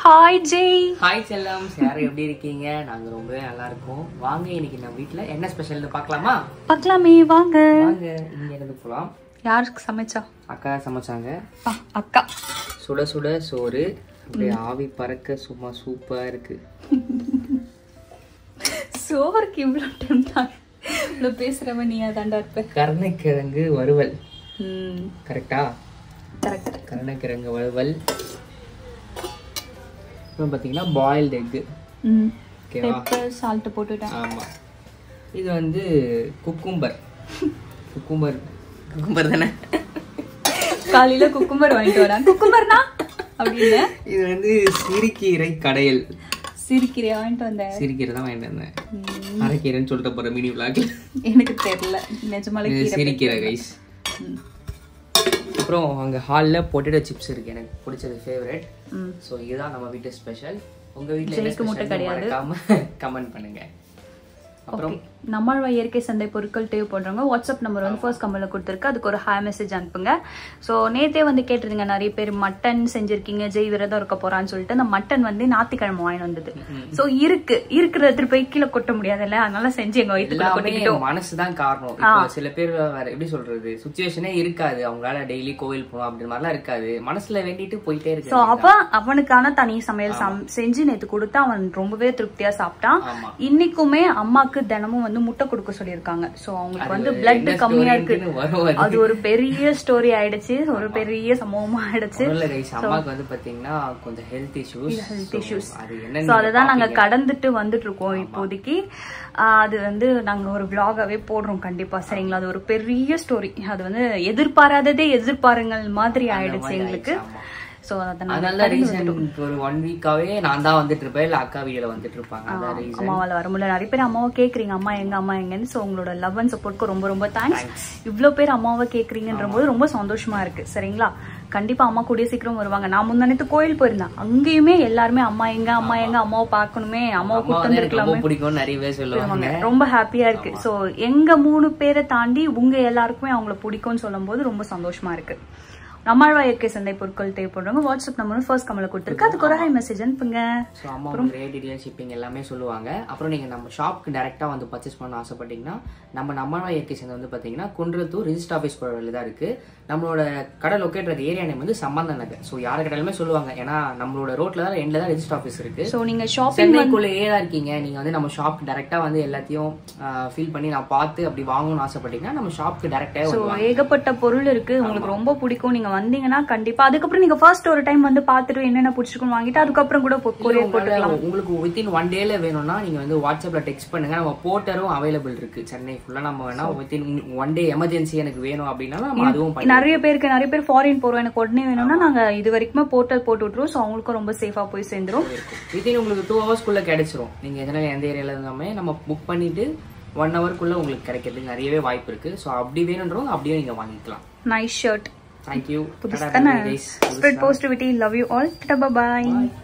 Hi Jai. Hi செல்லம், யாரும் எப்படி இருக்கீங்க? நாங்க ரொம்பவே நல்லா இருக்கோம். வாங்க இன்னைக்கு நம்ம வீட்ல என்ன ஸ்பெஷல்னு பார்க்கலாமா? பார்க்கலாமே, வாங்க வாங்க. இங்க இருந்து போலாம். யாருக்கு சமைச்சா? அக்கா சமைச்சாங்க. அக்கா சுட சுட சோறு, அப்படியே ஆவி பறக்க சும்மா சூப்பரா இருக்கு. சோறுக்கு இவ்வளோ டைம் தான் இவ்வளோ பேசுறவன் நீ அதாண்டா இருப்ப. கருணைக்கிழங்கு வறுவல். கரெக்டா? கரெக்ட். கருணைக்கிழங்கு வறுவல். அப்புறம் பார்த்தீங்கன்னா பாயில்டு எக்கு. பெப்பர் சால்ட் போட்டுட்டேன். ஆமாம். இது வந்து குக்கும்பர். குக்கும்பர் தானே? காலையில குக்கும்பர் வாங்கிட்டு வரான். குக்கும்பர்னா அப்படின்னு. இது வந்து சிறுகீரை கடையல். சிறுகீரை வாங்கிட்டு வந்தேன். சிறுகீரை தான் வாங்கிட்டு வந்தேன். அரைக்கீரைன்னு சொல்லிட்டு போற மினி விளாக்ல எனக்கு தெரியல நிஜமாலே. சிறுகீரை கைஸ். அப்புறம் அங்கே ஹாலில் பொட்டேட்டோ சிப்ஸ் இருக்கு, எனக்கு பிடிச்சது ஃபேவரட். ஸோ இதுதான் நம்ம வீட்டு ஸ்பெஷல். உங்கள் வீட்டில் முட்டை கிடையாது, கமெண்ட் பண்ணுங்க. அப்புறம் நம்மளோட இயற்கை சந்தை பொருட்கள் தேவைப்படுறவங்க வாட்ஸ்அப் நம்பர் வந்து ஃபர்ஸ்ட் கமெண்ட்ல கொடுத்துருக்கு, அதுக்கு ஒரு ஹாய் மெசேஜ் அனுப்புங்க. ஸோ நேத்தே வந்து கேட்டிருந்தீங்க நிறைய பேர் மட்டன் செஞ்சிருக்கீங்க, ஜெய் விரதம் இருக்க போறான்னு சொல்லிட்டு. அந்த மட்டன் வந்து ஞாயிற்றுக்கிழமை வாங்கிட்டு வந்தது. ஸோ இருக்கிறது போய் கீழே கொட்ட முடியாதுல்ல, அதனால செஞ்சு எங்க வயிற்றுக்குள்ள கொட்டிக்கிட்டோம். மனசுதான் காரணம். சில பேர் வேற எப்படி சொல்றது, சுச்சுவேஷனே இருக்காது, அவங்களால டெய்லி கோவில் போகணும் அப்படி மாதிரிலாம் இருக்காது, மனசுல வேண்டிட்டு போயிட்டே இருக்கு. ஸோ அவனுக்கான தனி சமையல் செஞ்சு நேற்று கொடுத்து அவன் ரொம்பவே திருப்தியா சாப்பிட்டான். இன்னைக்குமே அம்மாக்கு தினமும் வந்து முட்டை கொடுக்க சொல்லியிருக்காங்க. சோ அவங்களுக்கு வந்து பிளட் கம்மியா இருக்கு. அது ஒரு பெரிய ஸ்டோரி ஆயிடுச்சு, ஒரு பெரிய சம்பவமா ஆயிடுச்சு. அம்மாக்கு வந்து பாத்தீங்கன்னா கொஞ்சம் ஹெல்த் இஷ்யூஸ். சோ அததான் நாங்க கடந்துட்டு வந்துட்டு இருக்கோம் இப்போதைக்கு. அது வந்து நாங்க ஒரு vlog-ஆவே போடுறோம் கண்டிப்பா, சரிங்களா? அது ஒரு பெரிய ஸ்டோரி. அது வந்து எதிர்பாராததே எதிர்பாருங்கள் மாதிரி ஆயிடுச்சு எங்களுக்கு. சோ அதனால ரீசன் ஒரு 1 வீக்காவே நான் தான் வந்துட்டு இருப்பேன், இல்ல அக்கா வீட்ல வந்துட்டு இருப்பாங்க. அதான் ரீசன். அம்மாவால வர முடியல. நிறைய பேர் அம்மாவை கேக்குறீங்க, அம்மா எங்கன்னு. சோ உங்களோட லவ் அண்ட் சப்போர்ட்க்கு ரொம்ப ரொம்ப தேங்க்ஸ். இவ்வளவு பேர் அம்மாவை கேக்குறீங்கன்ற போது ரொம்ப சந்தோஷமா இருக்கு, சரிங்களா? கண்டிப்பா அம்மா கூடிய சீக்கிரம் வருவாங்க. நான் முந்தானத்து கோயில் போயிருந்தேன், அங்கேயுமே எல்லாருமே அம்மா எங்க அம்மாவை பாக்கணுமே, அம்மாவை கூட்டு இருக்கலாமே பிடிக்கும் நிறைய பேர் சொல்லுவாங்க. ரொம்ப ஹாப்பியா இருக்கு. சோ எங்க 3 பேரை தாண்டி உங்க எல்லாருக்குமே அவங்கள பிடிக்கும்னு சொல்லும் போது ரொம்ப சந்தோஷமா இருக்கு. நம்மளோட இயற்கை சந்தை பொருட்கள் தேவைப்படுறவங்க வாட்ஸ்அப் நம்பர் ஃபர்ஸ்ட் கமெண்ட்ல கொடுத்துருக்கு, அதுக்கு ஒரு ஹாய் மெசேஜ் அனுப்புங்க. ஸோ அம்மா உங்களுக்கு ரேட் டீடைல் ஷிப்பிங் எல்லாமே சொல்லுவாங்க. அப்புறம் நீங்க நம்ம ஷாப்க்கு டைரக்டா வந்து பர்ச்சேஸ் பண்ண ஆசைப்பட்டீங்கன்னா நம்மளோட இயற்கை சந்தை வந்து பாத்தீங்கன்னா குன்றத்தூர் ரிஜிஸ்டர் ஆஃபீஸ் போறதுல தான் இருக்கு. நம்மளோட கடை லொக்கேட் ஏரியா நேம் வந்து சம்பந்த நகர். ஸோ யாரு கடையிலுமே சொல்லுவாங்க, ஏன்னா நம்மளோட ரோட்ல தான் எண்ட்ல தான் ரிஜிஸ்டர் ஆஃபீஸ் இருக்கு. ஸோ நீங்க ஷாப்பிங்குள்ளேயே தான் இருக்கீங்க, நீங்க வந்து நம்ம ஷாப்க்கு டைரக்டா வந்து எல்லாத்தையும் ஃபீல் பண்ணி நான் பார்த்து அப்படி வாங்கணும்னு ஆசைப்பட்டீங்கன்னா நம்ம ஷாப்க்கு டைரக்டா. ஸோ ஏகப்பட்ட பொருள் இருக்கு, உங்களுக்கு ரொம்ப பிடிக்கும். நீங்க வந்தீங்கன்னா கண்டிப்பா அதுக்கப்புறம் நீங்க ஃபர்ஸ்ட் ஒரு டைம் வந்து பாத்துட்டு என்னென்ன பிடிச்சிருக்குன்னு வாங்கிட்டு அதுக்கப்புறம் கூட கொரியர் போட்டுக்கலாம். உங்களுக்கு வித்தின் 1 டேல வேணும்னா நீங்க வந்து வாட்ஸ்அப்ல டெக்ஸ்ட் பண்ணுங்க, நம்ம போர்ட்டரும் அவைலபிள் இருக்கு சென்னை ஃபுல்லா. நம்ம வேணா வித்தின் 1 டே எமர்ஜென்சி எனக்கு வேணும் அப்படின்னா நம்ம அதுவும் நிறைய பேர் ஃபாரின் போறோம், எனக்கு உடனே வேணும்னா நாங்க இது வரைக்கும் போர்ட்டல் போட்டு விட்டுருவோம். ஸோ அவங்களுக்கும் ரொம்ப சேஃபா போய் சேர்ந்துரும். வித்தின் உங்களுக்கு 2 ஹவர்ஸ்க்குள்ள கிடைச்சிரும். நீங்க எந்த ஏரியால இருந்தாலுமே நம்ம புக் பண்ணிட்டு 1 ஹவர்க்குள்ள உங்களுக்கு கிடைக்கிறதுக்கு நிறையவே வாய்ப்பு இருக்கு. ஸோ அப்படி வேணும்ன்றவங்க அப்படியே நீங்க வாங்கிக்கலாம். Nice shirt. Thank you. Spread positivity. Love you all. Bye bye.